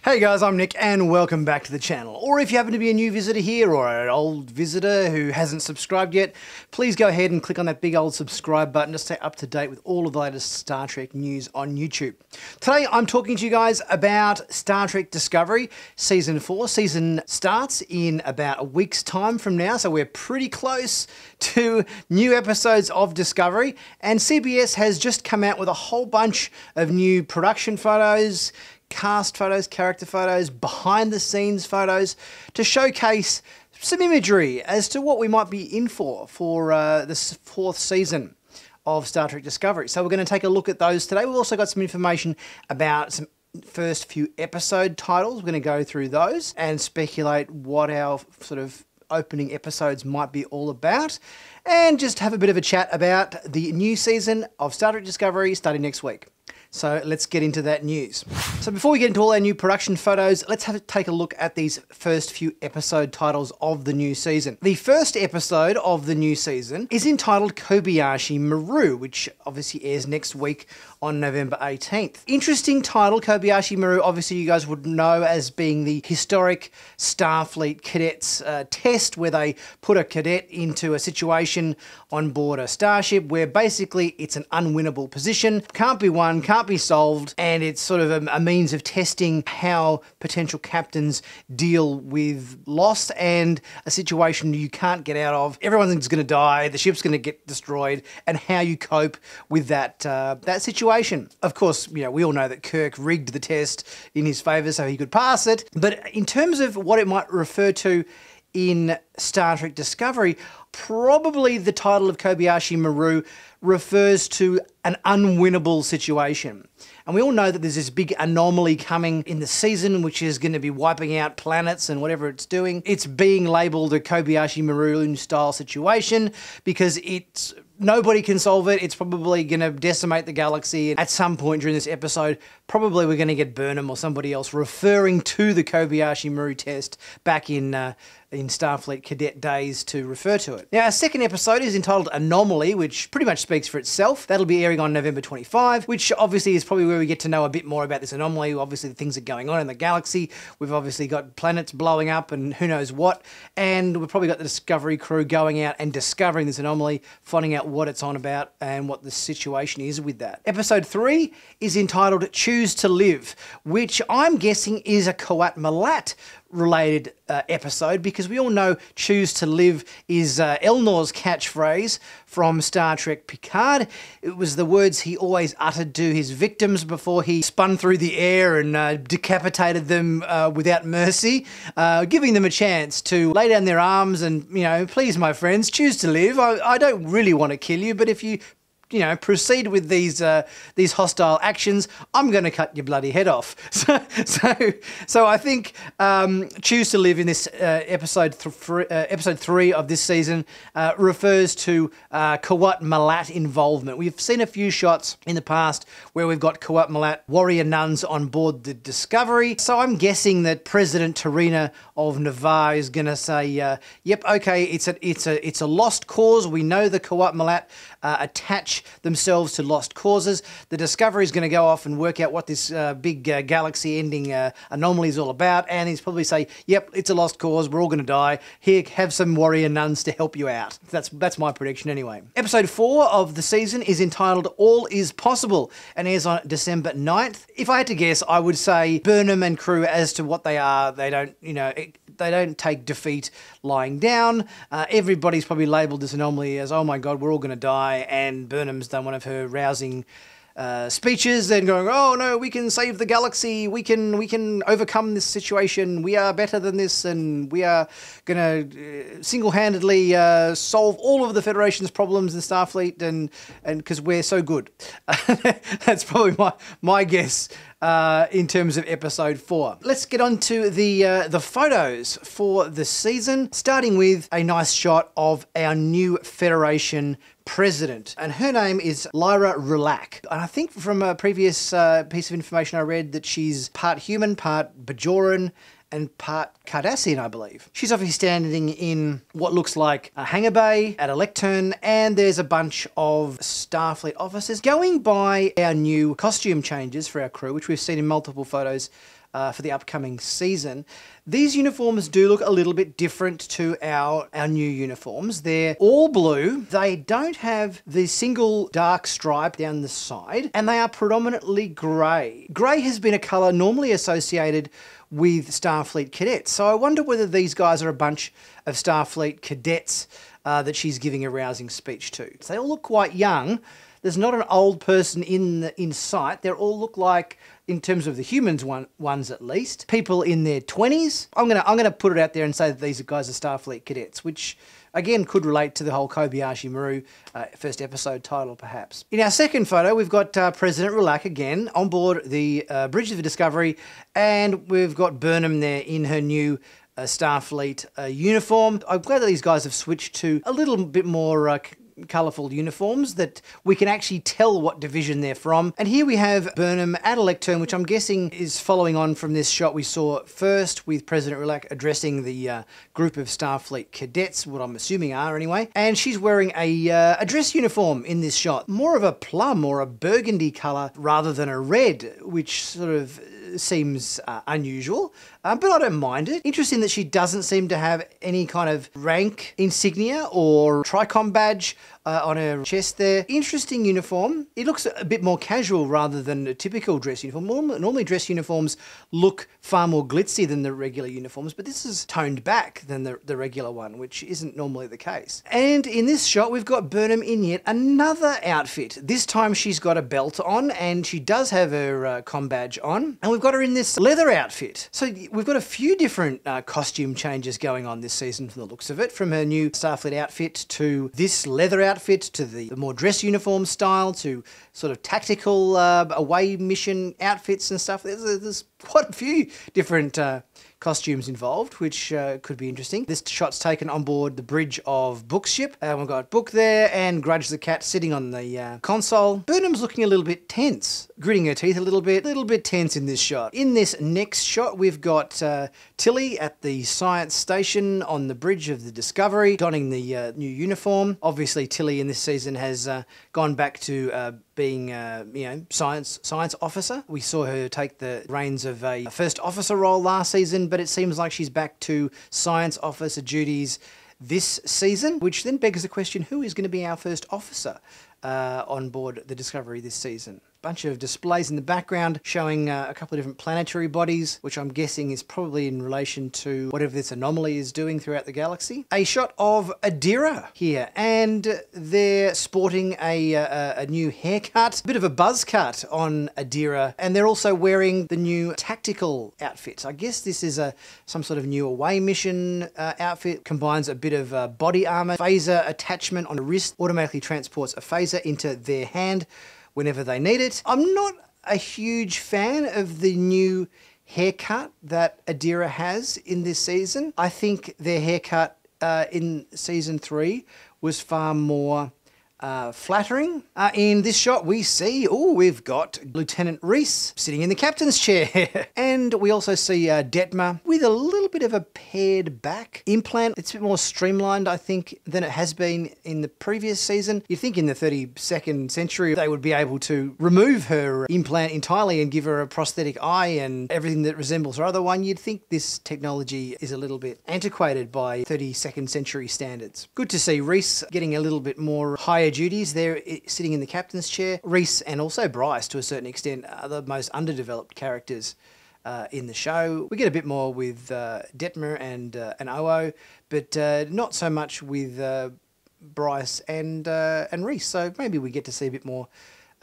Hey guys, I'm Nick and welcome back to the channel. Or if you happen to be a new visitor here or an old visitor who hasn't subscribed yet, please go ahead and click on that big old subscribe button to stay up to date with all of the latest Star Trek news on YouTube. Today I'm talking to you guys about Star Trek Discovery Season 4. Season starts in about a week's time from now, so we're pretty close to new episodes of Discovery, and CBS has just come out with a whole bunch of new production photos, cast photos, character photos, behind the scenes photos to showcase some imagery as to what we might be in for this fourth season of Star Trek Discovery. So we're going to take a look at those today. We've also got some information about some first few episode titles. We're going to go through those and speculate what our sort of opening episodes might be all about, and just have a bit of a chat about the new season of Star Trek Discovery starting next week. So let's get into that news. So before we get into all our new production photos, let's take a look at these first few episode titles of the new season. The first episode of the new season is entitled Kobayashi Maru, which obviously airs next week on November 18th. Interesting title, Kobayashi Maru. Obviously you guys would know as being the historic Starfleet cadets test, where they put a cadet into a situation on board a starship where basically it's an unwinnable position, can't be won, can't be solved, and it's sort of a means of testing how potential captains deal with loss and a situation you can't get out of. Everyone's going to die, the ship's going to get destroyed, and how you cope with that situation. Of course, you know, we all know that Kirk rigged the test in his favour so he could pass it, but in terms of what it might refer to in Star Trek Discovery, probably the title of Kobayashi Maru refers to an unwinnable situation. And we all know that there's this big anomaly coming in the season, which is going to be wiping out planets and whatever it's doing. It's being labelled a Kobayashi Maru style situation because nobody can solve it. It's probably going to decimate the galaxy. And at some point during this episode, probably we're going to get Burnham or somebody else referring to the Kobayashi Maru test back in Starfleet cadet days to refer to it. Now, our second episode is entitled Anomaly, which pretty much speaks for itself. That'll be airing on November 25, which obviously is probably where we get to know a bit more about this anomaly. Obviously, the things that are going on in the galaxy. We've obviously got planets blowing up and who knows what. And we've probably got the Discovery crew going out and discovering this anomaly, finding out what it's on about and what the situation is with that. Episode 3 is entitled Choose to Live, which I'm guessing is a Qowat Milat related episode, because we all know Choose to Live is Elnor's catchphrase from Star Trek Picard. It was the words he always uttered to his victims before he spun through the air and decapitated them without mercy, giving them a chance to lay down their arms and, you know, please my friends, choose to live. I don't really want to kill you, but if you proceed with these hostile actions, I'm going to cut your bloody head off. So I think Choose to Live in this episode 3 of this season refers to Qowat Milat involvement. We've seen a few shots in the past where we've got Qowat Milat warrior nuns on board the Discovery. So I'm guessing that President Tarina of Navarre is going to say, yep, okay, it's a lost cause. We know the Qowat Milat attach themselves to lost causes. The Discovery is going to go off and work out what this big galaxy-ending anomaly is all about, and he's probably say, yep, it's a lost cause, we're all going to die. Here, have some warrior nuns to help you out. That's my prediction anyway. Episode 4 of the season is entitled All Is Possible and airs on December 9th. If I had to guess, I would say Burnham and crew as to what they are. They don't take defeat lying down. Everybody's probably labelled this anomaly as, oh my god, we're all going to die, and Burnham's done one of her rousing speeches and going, oh no, we can save the galaxy, we can overcome this situation, we are better than this, and we are going to single-handedly solve all of the Federation's problems in Starfleet, and because we're so good. That's probably my guess in terms of episode 4. Let's get on to the photos for the season, starting with a nice shot of our new Federation president, and her name is Lyra Rulak. And I think from a previous piece of information I read that she's part human, part Bajoran, and part Cardassian, I believe. She's obviously standing in what looks like a hangar bay at a lectern, and there's a bunch of Starfleet officers going by our new costume changes for our crew, which we've seen in multiple photos for the upcoming season. These uniforms do look a little bit different to our new uniforms. They're all blue. They don't have the single dark stripe down the side, and they are predominantly grey. Grey has been a colour normally associated with Starfleet cadets, so I wonder whether these guys are a bunch of Starfleet cadets that she's giving a rousing speech to. So they all look quite young. There's not an old person in sight. They all look like, in terms of the humans ones at least, people in their 20s. I'm gonna put it out there and say that these guys are Starfleet cadets, which again could relate to the whole Kobayashi Maru first episode title, perhaps. In our second photo, we've got President Rulac again on board the bridge of the Discovery, and we've got Burnham there in her new Starfleet uniform. I'm glad that these guys have switched to a little bit more colourful uniforms that we can actually tell what division they're from. And here we have Burnham at a lectern, which I'm guessing is following on from this shot we saw first with President Rulac addressing the group of Starfleet cadets, what I'm assuming are anyway. And she's wearing a dress uniform in this shot, more of a plum or a burgundy colour rather than a red, which sort of seems unusual, but I don't mind it. Interesting that she doesn't seem to have any kind of rank insignia or TRICOM badge on her chest there. Interesting uniform. It looks a bit more casual rather than a typical dress uniform. Normally dress uniforms look far more glitzy than the regular uniforms, but this is toned back than the regular one, which isn't normally the case. And in this shot, we've got Burnham in yet another outfit. This time she's got a belt on, and she does have her comm badge on, and we've got her in this leather outfit. So we've got a few different costume changes going on this season from the looks of it, from her new Starfleet outfit to this leather outfit to the more dress uniform style to sort of tactical away mission outfits and stuff. There's quite a few different costumes involved, which could be interesting. This shot's taken on board the bridge of Book's ship. We've got Book there and Grudge the cat sitting on the console. Burnham's looking a little bit tense, gritting her teeth a little bit tense in this shot. In this next shot, we've got Tilly at the science station on the bridge of the Discovery, donning the new uniform. Obviously, Tilly in this season has gone back to being, science officer. We saw her take the reins of a first officer role last season, but it seems like she's back to science officer duties this season, which then begs the question, who is going to be our first officer on board the Discovery this season? Bunch of displays in the background showing a couple of different planetary bodies, which I'm guessing is probably in relation to whatever this anomaly is doing throughout the galaxy. A shot of Adira here, and they're sporting a new haircut, a bit of a buzz cut on Adira, and they're also wearing the new tactical outfits. I guess this is some sort of new away mission outfit, combines a bit of body armor, phaser attachment on the wrist, automatically transports a phaser into their hand whenever they need it. I'm not a huge fan of the new haircut that Adira has in this season. I think their haircut in season 3 was far more flattering. In this shot we see, we've got Lieutenant Reese sitting in the captain's chair. And we also see Detmer with a little bit of a pared back implant. It's a bit more streamlined, I think, than it has been in the previous season. You'd think in the 32nd century they would be able to remove her implant entirely and give her a prosthetic eye and everything that resembles her other one. You'd think this technology is a little bit antiquated by 32nd century standards. Good to see Reese getting a little bit more higher duties there, sitting in the captain's chair. Reese and also Bryce, to a certain extent, are the most underdeveloped characters in the show. We get a bit more with Detmer and Oo, but not so much with Bryce and Reese. So maybe we get to see a bit more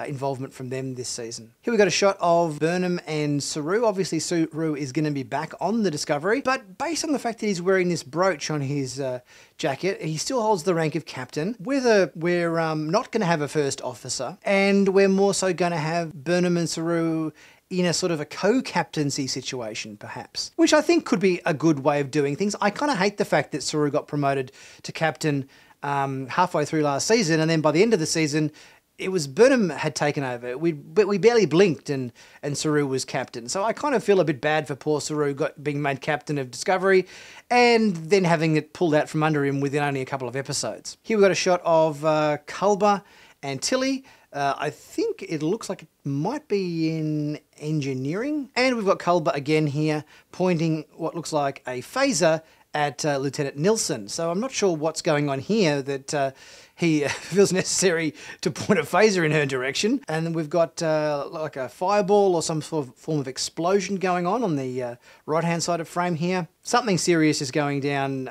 involvement from them this season. Here we got a shot of Burnham and Saru. Obviously Saru is going to be back on the Discovery, but based on the fact that he's wearing this brooch on his jacket, he still holds the rank of captain. Whether we're not going to have a first officer, and we're more so going to have Burnham and Saru in a sort of a co-captaincy situation, perhaps, which I think could be a good way of doing things. I kind of hate the fact that Saru got promoted to captain halfway through last season, and then by the end of the season, it was Burnham had taken over. We barely blinked and Saru was captain. So I kind of feel a bit bad for poor Saru being made captain of Discovery and then having it pulled out from under him within only a couple of episodes. Here we've got a shot of Culber and Tilly I think it looks like it might be in engineering. And we've got Culber again here pointing what looks like a phaser at Lieutenant Nilsson. So I'm not sure what's going on here that he feels necessary to point a phaser in her direction. And then we've got like a fireball or some sort of form of explosion going on the right-hand side of frame here. Something serious is going down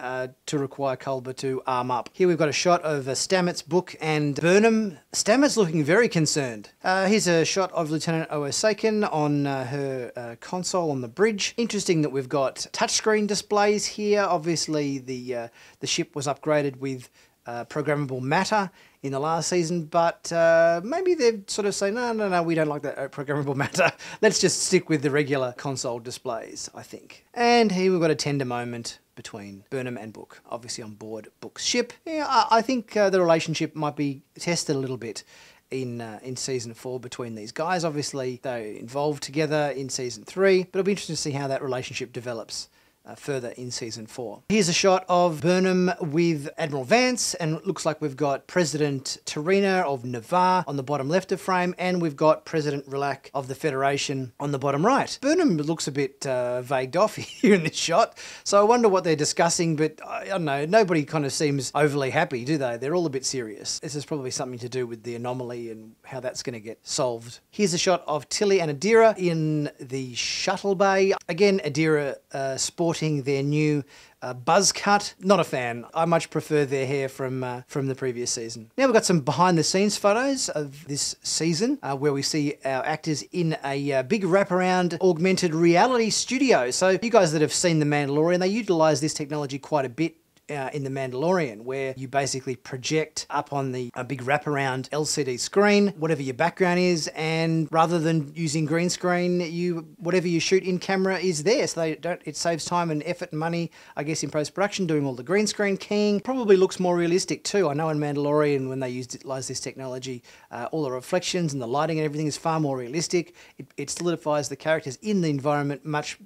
to require Culber to arm up. Here we've got a shot of Stamets, Book and Burnham. Stamets looking very concerned. Here's a shot of Lieutenant Osakin on her console on the bridge. Interesting that we've got touchscreen displays here. Obviously the ship was upgraded with programmable matter in the last season, but maybe they've sort of say, no, we don't like that programmable matter. Let's just stick with the regular console displays, I think. And here we've got a tender moment between Burnham and Book, obviously on board Book's ship. Yeah, I think the relationship might be tested a little bit in season 4 between these guys. Obviously, they're involved together in season 3, but it'll be interesting to see how that relationship develops further in season 4. Here's a shot of Burnham with Admiral Vance, and it looks like we've got President Terina of Navarre on the bottom left of frame, and we've got President Rilak of the Federation on the bottom right. Burnham looks a bit vagued off here in this shot, so I wonder what they're discussing, but I don't know, nobody kind of seems overly happy, do they? They're all a bit serious. This is probably something to do with the anomaly and how that's going to get solved. Here's a shot of Tilly and Adira in the shuttle bay. Again, Adira sporting their new buzz cut. Not a fan. I much prefer their hair from the previous season. Now we've got some behind the scenes photos of this season where we see our actors in a big wraparound augmented reality studio. So you guys that have seen The Mandalorian, they utilise this technology quite a bit in The Mandalorian, where you basically project up on a big wraparound LCD screen whatever your background is, and rather than using green screen, whatever you shoot in camera is there. So it saves time and effort and money, I guess, in post-production doing all the green screen keying. Probably looks more realistic too. I know in Mandalorian when they utilize this technology, all the reflections and the lighting and everything is far more realistic. It solidifies the characters in the environment much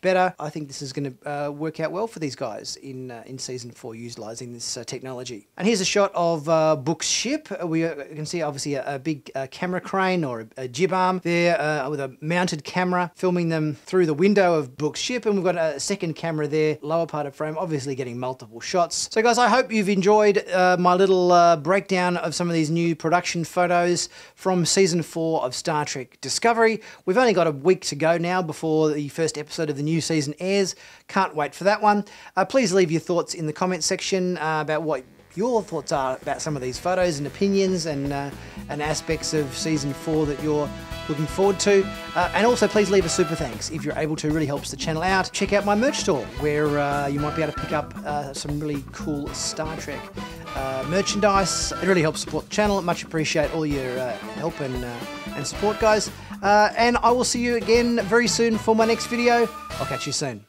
better. I think this is going to work out well for these guys in season 4 utilising this technology. And here's a shot of Book's ship. We can see obviously a big camera crane or a jib arm there with a mounted camera filming them through the window of Book's ship, and we've got a second camera there, lower part of frame, obviously getting multiple shots. So guys, I hope you've enjoyed my little breakdown of some of these new production photos from season 4 of Star Trek Discovery. We've only got a week to go now before the first episode of the new season airs. Can't wait for that one. Please leave your thoughts in the comment section about what your thoughts are about some of these photos and opinions and aspects of season 4 that you're looking forward to. And also please leave a super thanks if you're able to. It really helps the channel out. Check out my merch store where you might be able to pick up some really cool Star Trek merchandise. It really helps support the channel. Much appreciate all your help and support, guys. And I will see you again very soon for my next video. I'll catch you soon.